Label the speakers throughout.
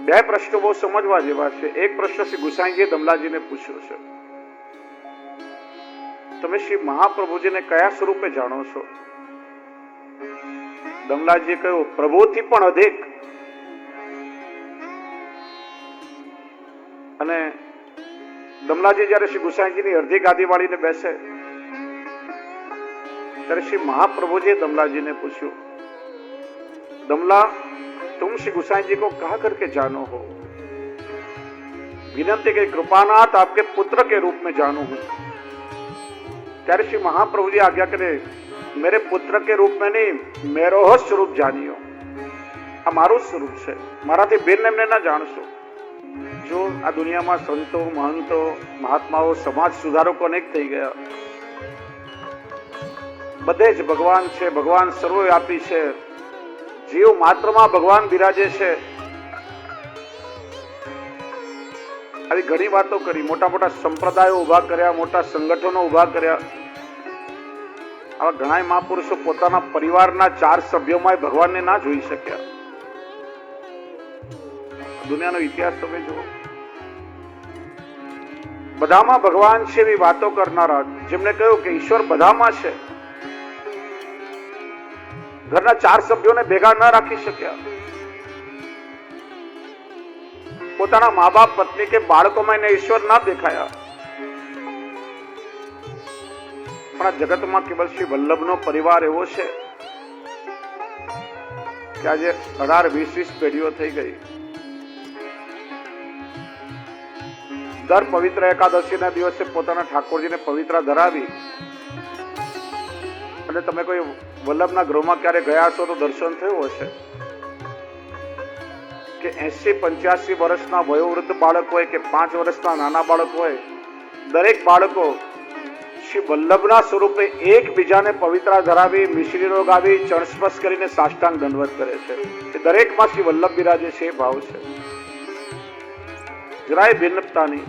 Speaker 1: બે પ્રશ્નો બહુ સમજવા જેવા છે. એક પ્રશ્ન શ્રી ગુસાઈજીએ દમલાજીને પૂછ્યો છે, તમે શ્રી મહાપ્રભુજીને કયા સ્વરૂપે જાણો છો? દમલાજીએ કહ્યું, પ્રભુથી પણ અધિક. અને દમલાજી જયારે શ્રી ગુસાઈજીની અડધી ગાદી વાળીને બેસે ત્યારે શ્રી મહાપ્રભુજીએ દમલાજીને પૂછ્યું, दमला तुम श्री गुसाई जी को कहा करके जानो हो? विनंती के कृपानाथ आपके पुत्र के रूप में जानो हूं. ત્યારે શ્રી મહાપ્રભુ जी आज्ञा करे, मेरे पुत्र के रूप में नहीं, मेरो स्वरूप जानियो. આ મારું સ્વરૂપ છે, મારાથી ભિન્ન એમને ના જાણશો. જો આ દુનિયામાં સંતો, મહંતો, મહાત્માઓ, સમાજ સુધારકો અનેક થઈ ગયા. બધે જ ભગવાન છે, ભગવાન સર્વવ્યાપી છે, જીવ માત્રમાં ભગવાન બિરાજે છે. આવી ઘણી વાતો કરી, મોટા મોટા સંપ્રદાયો ઉભા કર્યા, મોટા સંગઠનો ઉભા કર્યા. આવા ઘણા મહાપુરુષો પોતાના પરિવારના 4 સભ્યોમાં ભગવાનને ના જોઈ શક્યા. દુનિયાનો ઇતિહાસ તમે જુઓ, બધામાં ભગવાન છે એવી વાતો કરનારા, જેમને કહ્યું કે ઈશ્વર બધામાં છે, ઘરના 4 સભ્યોને ભેગા ન રાખી શક્યા. પોતાના મા બાપ, પત્ની કે બાળકોમાં એને ઈશ્વર ના દેખાયા. પણ આ જગતમાં કેવલ શ્રી વલ્લભનો પરિવાર એવો છે કે આજે 18-20 પેઢીઓ થઈ ગઈ. દર પવિત્ર એકાદશીના દિવસે પોતાના ઠાકોરજીને પવિત્ર ધરાવી અને તમે કોઈ વલ્લભના ગૃહમાં ક્યારે ગયા છો તો દર્શન થયું હશે કે 80-85 વર્ષના વયોવૃદ્ધ બાળક હોય કે 5 વર્ષના નાના બાળક હોય, દરેક બાળકો શ્રી વલ્લભના સ્વરૂપે એકબીજાને પવિત્ર ધરાવી, મિશ્રીનો ગાવી, ચરણસ્પર્શ કરીને સાષ્ટાંગ દંડવત કરે છે. કે દરેકમાં શ્રી વલ્લભ બિરાજે છે એ ભાવ છે, જરાય ભિન્નતા નહીં.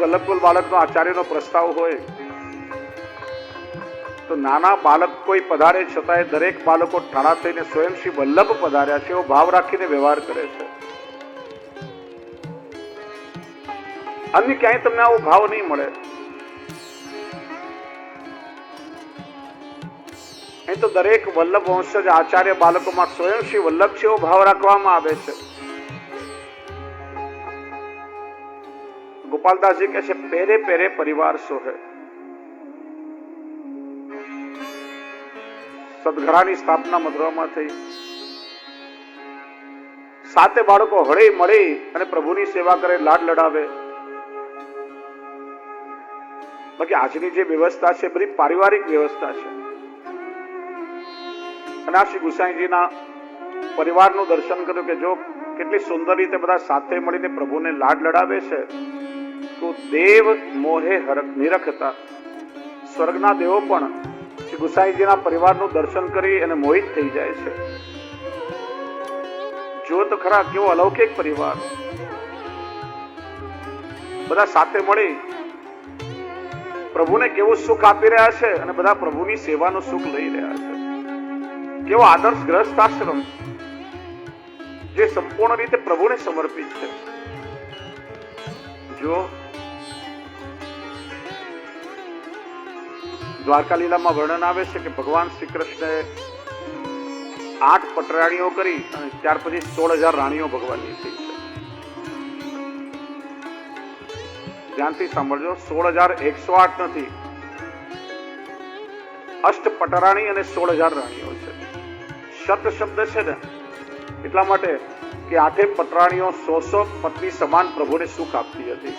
Speaker 1: વલ્લભકુલ બાળકનો આચાર્યનો પ્રસ્તાવ હોય તો નાના બાળક કોઈ પધારે છતાંય દરેક બાળકો ઠાળા થઈને સ્વયં શ્રી વલ્લભ પધાર્યા છે એવો ભાવ રાખીને વ્યવહાર કરે છે. અન્ય ક્યાંય તમને આવો ભાવ નહીં મળે. અહીં તો દરેક વલ્લભ વંશજ આચાર્ય બાળકોમાં સ્વયં શ્રી વલ્લભ છે એવો ભાવ રાખવામાં આવે છે. गोपालदास जी कहते पेरे पेरे परिवार सो है. સદઘરાની સ્થાપના મધુરામાં થઈ. 7 બાળકો હળી મળી અને પ્રભુની સેવા કરે, લાડ લડાવે. બાકી આજની જે વ્યવસ્થા છે બધી પારિવારિક વ્યવસ્થા છે. અને આ શ્રી ગુસાઈજીના પરિવારનું દર્શન કર્યું કે જો કેટલી સુંદર રીતે બધા સાથે મળીને પ્રભુને લાડ લડાવે છે. તો દેવ મોહે નિરખતા, સ્વર્ગના દેવો પણ શ્રી ગુસાઈજીના પરિવારનું દર્શન કરી અને મોહિત થઈ જાય છે. જો તો ખરા કેવો અલૌકિક પરિવાર, બધા સાથે મળી પ્રભુને કેવું સુખ આપી રહ્યા છે અને બધા પ્રભુની સેવાનું સુખ લઈ રહ્યા છે. કેવો આદર્શ ગ્રહસ્થાશ્રમ જે સંપૂર્ણ રીતે પ્રભુને સમર્પિત છે. જો દ્વારકા લીલામાં વર્ણન આવે છે કે ભગવાન શ્રી કૃષ્ણએ 8 પટરાણીઓ કરી અને ત્યાર પછી 16,000 રાણીઓ ભગવાનની થઈ છે. ધ્યાનથી સાંભળજો, 16,108 નથી, અષ્ટ પટરાણી અને 16,000 રાણીઓ છે. શત શબ્દ છે ને એટલા માટે કે 8 પટરાણીઓ 100 પત્ની સમાન પ્રભુને સુખ આપતી હતી.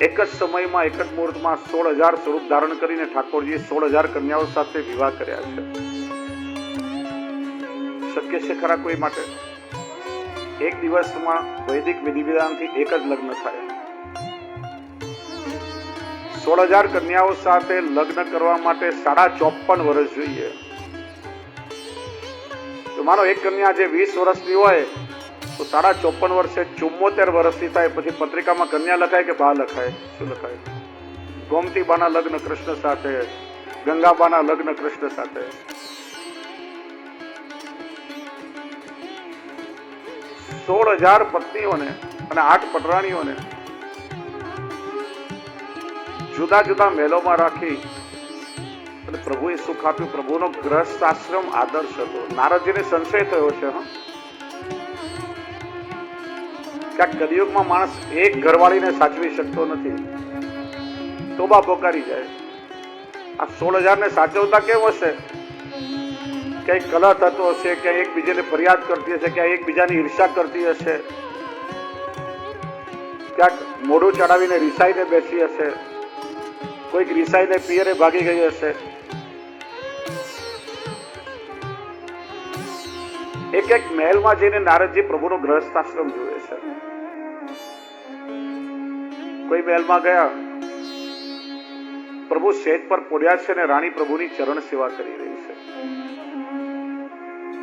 Speaker 1: એક જ સમયમાં, એક જ મુહૂર્તમાં 16,000 સ્વરૂપ ધારણ કરીને ઠાકોરજીએ 16,000 કન્યાઓ સાથે વિવાહ કર્યા છે. શક્ય છે ખરા કોઈ માટે? એક દિવસમાં વૈદિક વિધિ વિધાનથી એક જ લગ્ન થાય. 16,000 કન્યાઓ સાથે લગ્ન કરવા માટે 54.5 વર્ષ જોઈએ. તો માનો એક કન્યા જે 20 વર્ષની હોય તો 54.5 વર્ષે 74 વર્ષની થાય. પછી પત્રિકામાં કન્યા લખાય કે બા લખાય? શું લખાય? ગોમતીબાના લગ્ન કૃષ્ણ સાથે, ગંગાબાના લગ્ન કૃષ્ણ સાથે. 16,000 પત્નીઓને અને 8 પટરાણીઓને જુદા જુદા મહેલોમાં રાખી અને પ્રભુએ સુખ આપ્યું. પ્રભુનો ગ્રસ્ત આશ્રમ આદર્શ હતો. નારદજીને સંશય થયો છે કે આ કલિયુગમાં માણસ એક ઘરવાળીને સાચવી શકતો નથી. તોબા પોકારી જાય. આ 16,000 ને સાચવતા કેમ હશે? ક્યાંય કલહ થતો હશે, ક્યાંય એકબીજાને ફરિયાદ કરતી હશે, ક્યાંય એકબીજાની ઈર્ષા કરતી હશે, ક્યાંક મોઢું ચડાવીને રિસાઈને બેસી હશે, કોઈક રિસાઈને પિયરે ભાગી ગઈ હશે. એક એક મહેલમાં જઈને નારદજી પ્રભુનો ગ્રહસ્થાશ્રમ જુએ છે. કોઈ મહેલમાં ગયા, પ્રભુ સેજ પર પડ્યા છે અને રાણી પ્રભુની ચરણ સેવા કરી રહી છે.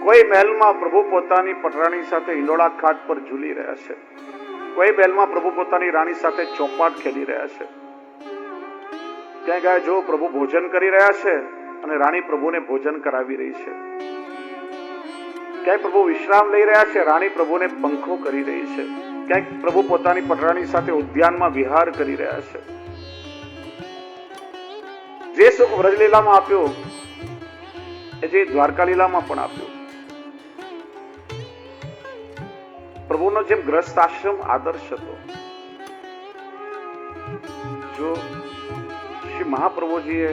Speaker 1: કોઈ મહેલમાં પ્રભુ પોતાની પટરાણી સાથે હિંડોળા ખાટ પર ઝૂલી રહ્યા છે. કોઈ મહેલમાં પ્રભુ પોતાની રાણી સાથે ચોપાટ ખેલી રહ્યા છે. ત્યાં ગયા જો પ્રભુ ભોજન કરી રહ્યા છે અને રાણી પ્રભુને ભોજન કરાવી રહી છે. ક્યાંય પ્રભુ વિશ્રામ લઈ રહ્યા છે, રાણી પ્રભુને પંખો કરી રહી છે. ક્યાંક પ્રભુ પોતાની પટરાણી સાથે ઉદ્યાનમાં વિહાર કરી રહ્યા છે. જે સુખ વ્રજલીલામાં આપ્યું એ જે દ્વારકા લીલામાં પણ આપ્યું. પ્રભુનો જેમ ગ્રસ્ત આશ્રમ આદર્શ હતો, જો શ્રી મહાપ્રભુજીએ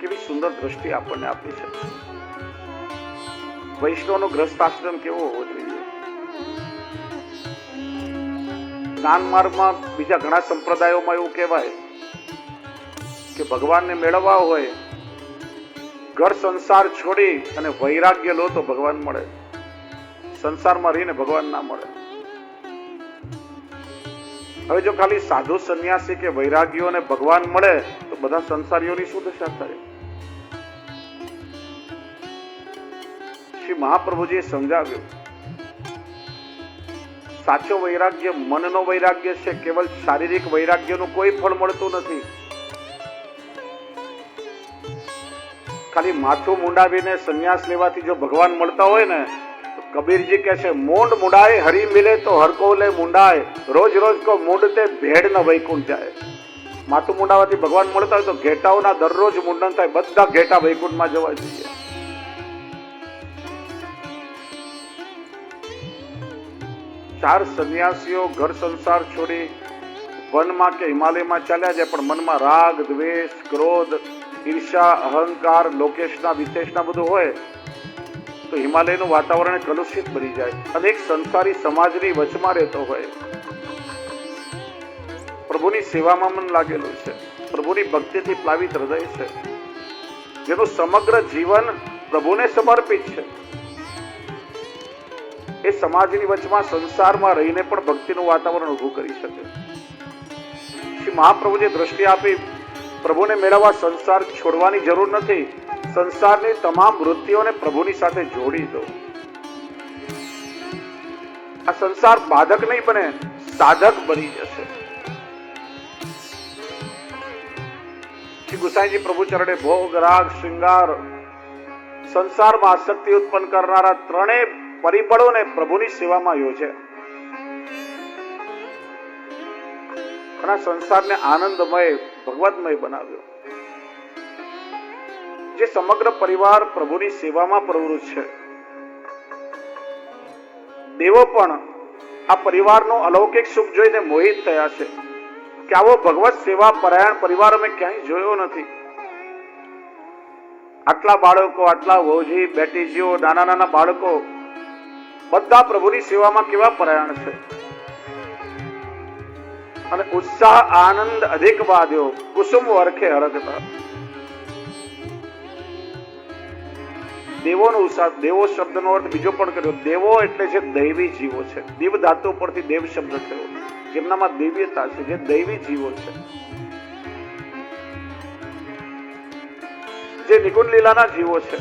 Speaker 1: કેવી સુંદર દ્રષ્ટિ આપણને આપી છે. વૈષ્ણવનો ગ્રસ્ત આશ્રમ કેવો હોવો જોઈએ? જ્ઞાન માર્ગમાં બીજા ઘણા સંપ્રદાયોમાં એવું કહેવાય કે ભગવાનને મેળવવા હોય ઘર સંસાર છોડી અને વૈરાગ્ય લો તો ભગવાન મળે. સંસારમાં રહીને ભગવાન ના મળે. હવે જો ખાલી સાધુ સંન્યાસી કે વૈરાગીઓને ભગવાન મળે તો બધા સંસારીઓની શું દશા થાય? શ્રી મહાપ્રભુજીએ સમજાવ્યું, સાચો વૈરાગ્ય મનનો વૈરાગ્ય છે. કેવલ શારીરિક વૈરાગ્યનું કોઈ ફળ મળતું નથી. ખાલી માથું મુંડાવીને સંન્યાસ લેવાથી જો ભગવાન મળતા હોય ને, તો કબીરજી કહે છે, મૂંડ મુંડાય હરી મિલે તો હરકો લે મુંડાય, રોજ રોજ કો મૂંડતે ભેડ ન વૈકુંઠ જાય. માથું મુંડાવાથી ભગવાન મળતા હોય તો ઘેટાઓના દરરોજ મુંડન થાય. બધા ઘેટા વૈકુંઠમાં જવા જોઈએ. ચાર સંન્યાસીઓ ઘર સંસાર છોડી વનમાં કે હિમાલયમાં ચાલ્યા જાય, પણ મનમાં રાગ, દ્વેષ, ક્રોધ, ઈર્ષા, અહંકાર, લોકેશના વિશેષના બધું હોય તો હિમાલયનું વાતાવરણ કલુષિત બની જાય. અનેક સંસારી સમાજની વચમાં રહેતો હોય, પ્રભુની સેવામાં મન લાગેલું છે, પ્રભુની ભક્તિથી પ્લાવિત હૃદય છે, જેનું સમગ્ર જીવન પ્રભુને સમર્પિત છે, એ સમાજની વચમાં સંસારમાં રહીને પણ ભક્તિનું વાતાવરણ ઉભું કરી શકે. શ્રી મહાપ્રભુજી દ્રષ્ટિ આપી, પ્રભુને મેળવવા સંસાર છોડવાની જરૂર નથી. સંસારની તમામ વૃત્તિઓને પ્રભુની સાથે જોડી દો. આ સંસાર બાધક નહીં બને, સાધક બની જશે. શ્રી ગુસાઈજી પ્રભુ ચરણે ભોગ, રાગ, શૃંગાર, સંસારમાં આસક્તિ ઉત્પન્ન કરનારા ત્રણેય પરિબળોને પ્રભુની સેવામાં યોજે. અને સંસારને આનંદમય, ભગવતમય બનાવ્યો. જે સમગ્ર પરિવાર પ્રભુની સેવામાં પ્રવૃત્ત છે, દેવો પણ આ પરિવારનો અલૌકિક સુખ જોઈને મોહિત થયા છે કે આવો ભગવત સેવા પરાયણ પરિવાર અમે ક્યાંય જોયો નથી. આટલા બાળકો, આટલા વહુજી, બેટીજીઓ, નાના નાના બાળકો બધા પ્રભુની સેવામાં કેવા પરાયણ છે. અને ઉત્સાહ આનંદ અધિક બાધ્યો, કુસુમ વરખે હરકતા. દેવોનો ઉત્સાહ, દેવો શબ્દનો અર્થ બીજો પણ કર્યો. દેવો એટલે જે દૈવી જીવો છે. દિવ ધાતુ પરથી દેવ શબ્દ થયો, જેમનામાં દિવ્યતા છે, જે દૈવી જીવો છે, જે નિગુણ લીલાના જીવો છે,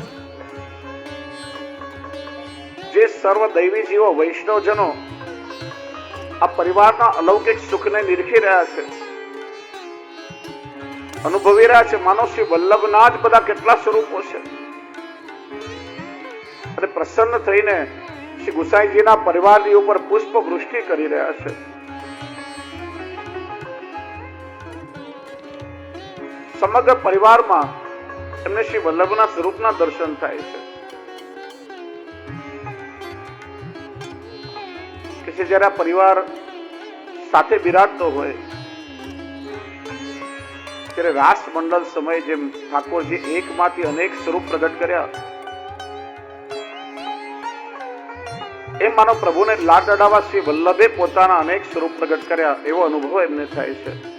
Speaker 1: જે સર્વ દૈવી જીવો વૈષ્ણવજનો આ પરિવારના અલૌકિક સુખને નિરખી રહ્યા છે. અનુભવી રહ્યા છે. માનો શ્રી વલ્લભના જ બધા કેટલા સ્વરૂપો છે. અને પ્રસન્ન થઈને શ્રી ગુસાઈજીના પરિવારની ઉપર પુષ્પ વૃષ્ટિ કરી રહ્યા છે. સમગ્ર પરિવારમાં એમને શ્રી વલ્લભના સ્વરૂપના દર્શન થાય છે. કે છે જયારે આ પરિવાર સાથે બિરાજતો હોય ત્યારે રાસ મંડળ સમયે જેમ ઠાકોરજી એકમાંથી અનેક સ્વરૂપ પ્રગટ કર્યા, એમ માનો પ્રભુને લાડ અડાવવા શ્રી વલ્લભે પોતાના અનેક સ્વરૂપ પ્રગટ કર્યા એવો અનુભવ એમને થાય છે.